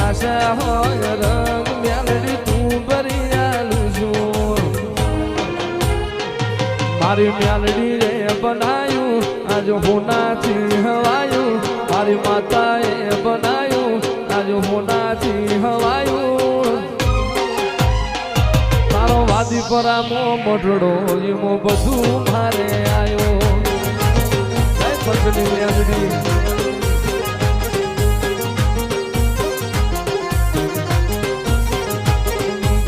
આશા હોય રંગ મેલડી તું ભરી આલું છું મારી મેલડી રે બનાયું આજ હોનાથી હવાયું મારી માતાએ બનાયું આજ હોનાથી હવાયું તારો વાદી પરામો મોઢડો એમો બધું મારે આયો જય પંચની મેલડી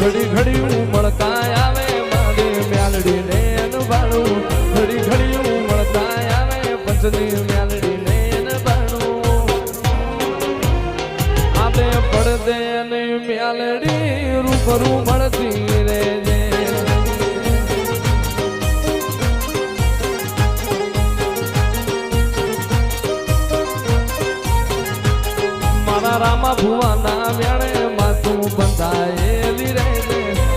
ઘડી ઘડી ઉમળકા આવે મારી મેલડી ને અનબાણું ઘડી ઘડી ઉમળકા આવે પંચની મેલડી ને અનબાણું આતે પડદે ને મેલડી રૂબરૂ મળતી રેજે મારા રામા ભુવાના વેણે માથું બંધાયેલી રે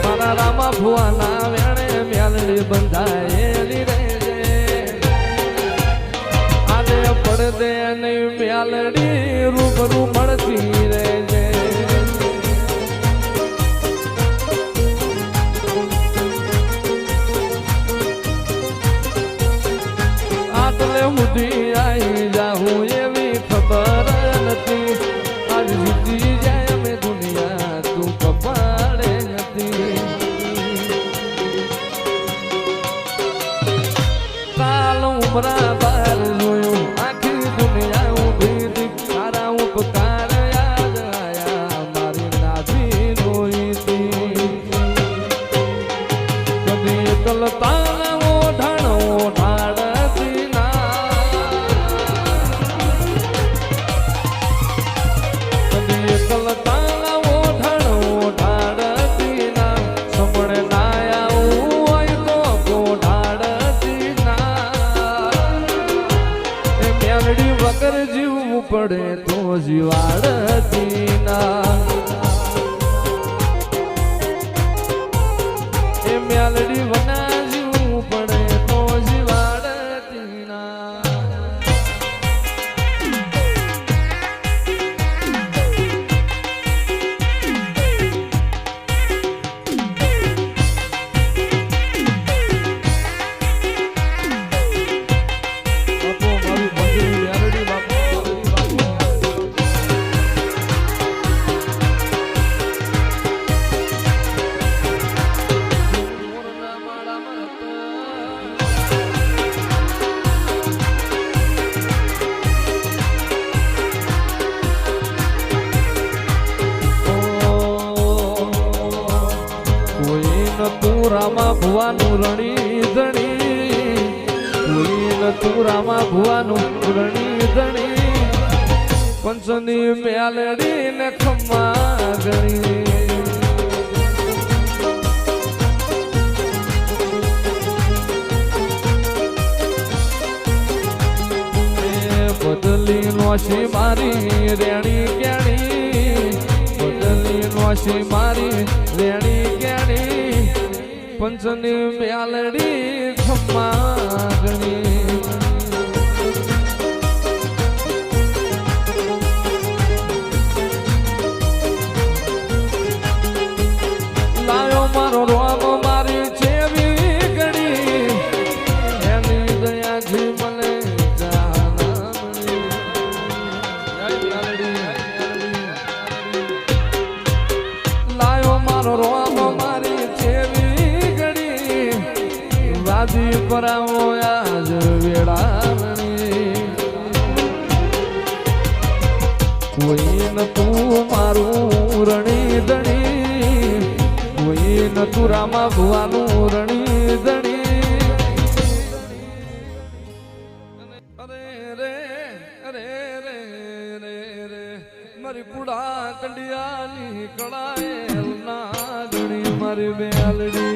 મારા રામા ભુવાના વેણે મેલડી બંધાયેલી રે આજે પડદે નહીં મેલડી રૂબરૂ મળતી રે આટલે સુધી આવી જાઉં એવી ખબર નથી આજ જીતી જાય અમે દુનિયા તું કપાડે નથી કાલ ઉમરા બાર જોયું આખી દુનિયા ઊભી હતી તારા ઉપકાર યાદ આયા મારી નાભી રોઈતી કદી કલતા ઓઢાણો ઢાળતી વગર જીવવું પડે તો જીવાડતી ના એ મેલડી વના જીવવું પડે તો જીવાડતી ના તું રામા ભુવાનું રણી ધણી કોઈ તું રામા ભુવાનું રણી ધણી પંચની મેલડી ને ખમ્મા ગણી બદલી નોશી મારી રેણી કેણી બદલી નોશી મારી રેણી કેણી પંચની મેલડી ખમ્મા ગણી લાયો મારો રોમ મારી છેવી ગણી એની દયાથી મને લાયો મારો રોમ મારી છેવી વાદી પરાવો આજ વેળાવણી કોઈ ન તું મારું રણી ધણી કોઈ ન તું રામા ભુવાનું રણી ધણી અરે રે અરે રે રે રે મારી પુડા કંડિયાની કળાએ ના ધણી મારી મેલડી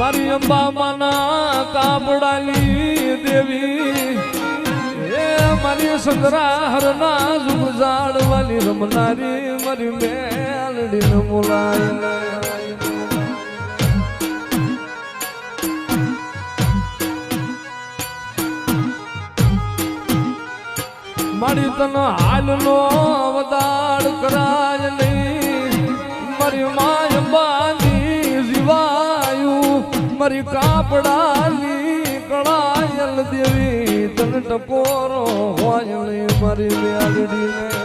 મારી અંબા માના કાપડાલી દેવી એ મારી સંગ્રાહર ના ઝુમઝાડ વાલી રમનારી મારી મેલ મ્યાલડી ન બોલાય મારી તને હાલનો અવતાર કરાય નહીં મારી માય બાંધી જીવાયું મારી કાપડાની કળાયલ દેવી તને ટકોરો હોય નહીં મારી મ્યાલડીને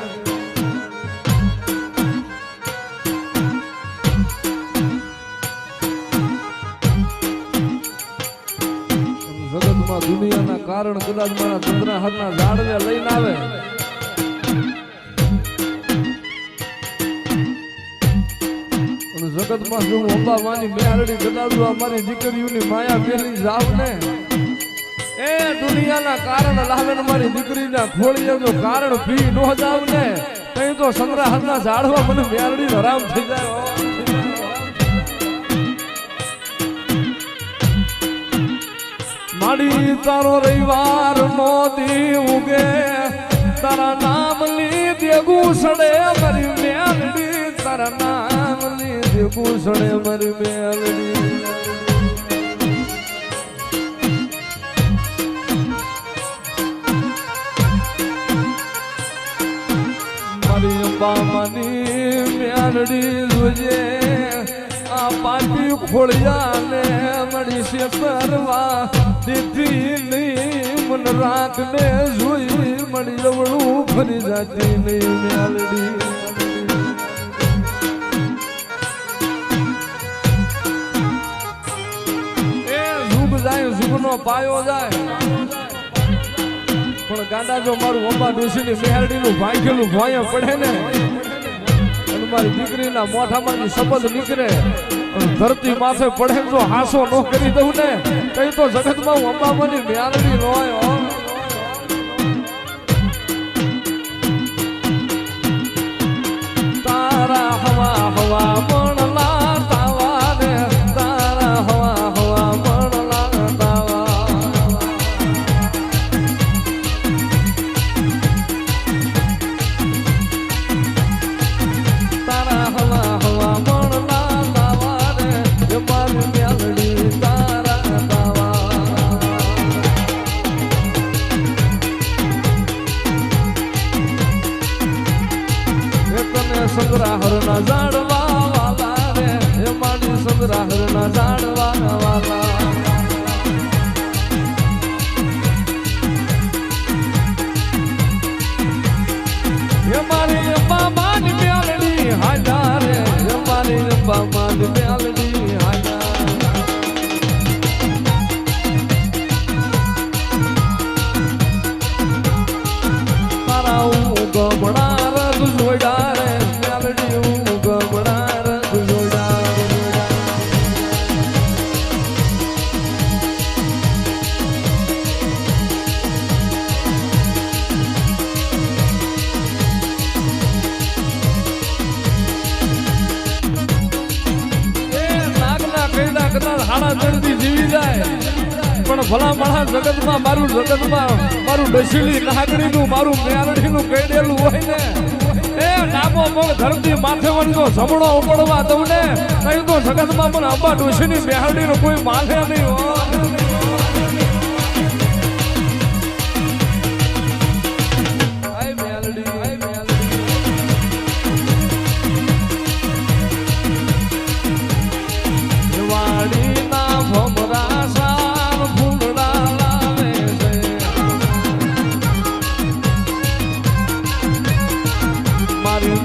જગતમાં દુનિયાના કારણ કદાચ મારા ચંદ્રા હાથના ઝાડને લઈને આવે અને જગતમાં જો અંબા માની મ્યાલડી કદાચ અમારી દીકરીઓની માયા પેલી જાવ ને એ દુનિયાના કારણ લાવે ને મારી દીકરીના ખોળીએ જો કારણ પી નો જાવ ને તઈ તો ચંદ્રા હાથના ઝાડવા મને મ્યાલડી હરામ થઈ જાય માડી તારો રવિવાર નો દી ઉગે તારા નામ લીધે ગુસડે મારી મ્યાલડી તારા નામ લીધે ગુસડે મારી મ્યાલડી મારી અંબા માની મ્યાલડી જોજે આ પાટી ખોળિયા ને મળી છે પરવા દીધી નહીં મન રાત ને જોઈ મળી જવડું ફરી જાતી નહીં મ્યાલડી એ ઝુગ જાય ઝુગનો પાયો જાય પણ ગાંડા જો મારું અંબા ડોશીની મ્યાલડીનું ભાંગેલું ભોંય પડે ને અને મારી દીકરીના મોઢામાંથી શબ્દ નીકળે ધરતી માથે પડે જો હાસો નો કરી દઉં ને કઈ તો જગતમાં હું અંબામાની મ્યાલડી રોય તારા હવા હવા મણલા તાવા ને તારા હવા હવા મણલા તાવા તારા હવા હવા મણલા મારી મ્યાલડી તારા તાવા તને સંગ્રાહરના ઝાડવા વાલા રે એ મારી સંગ્રાહરના ઝાડવા વાલા એ મારી અંબા માની મ્યાલડી હાજા રે એ મારી અંબા માની મ્યાલડી ગમણા રગ જોડા રે મ્યાલડી ગમણા રગ જોડા નાગના કઈડા કદાચ હાડા જલ્દી જીવી જાય પણ ભલા માણા જગતમાં મારું ડસીલી નાગણીનું મારું મ્યાલડીનું કઈડેલું હોય ને એ ડાબો પગ ધરતી માથે વળતો જમણો ઉપડવા દઉં ને કઈ તો જગતમાં પણ અંબા ડોશીની મ્યાલડીનું કોઈ માથે નહીં હોય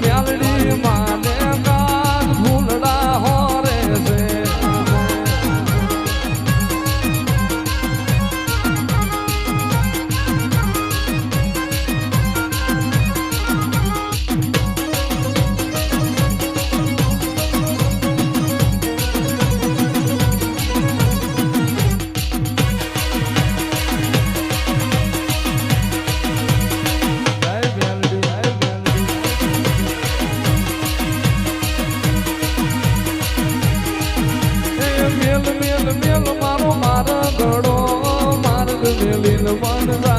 મ્યાલડી માને કાન ભૂલડા હોરે છે મેલ મારો મારા ગળો માર્ગ મેલીન મન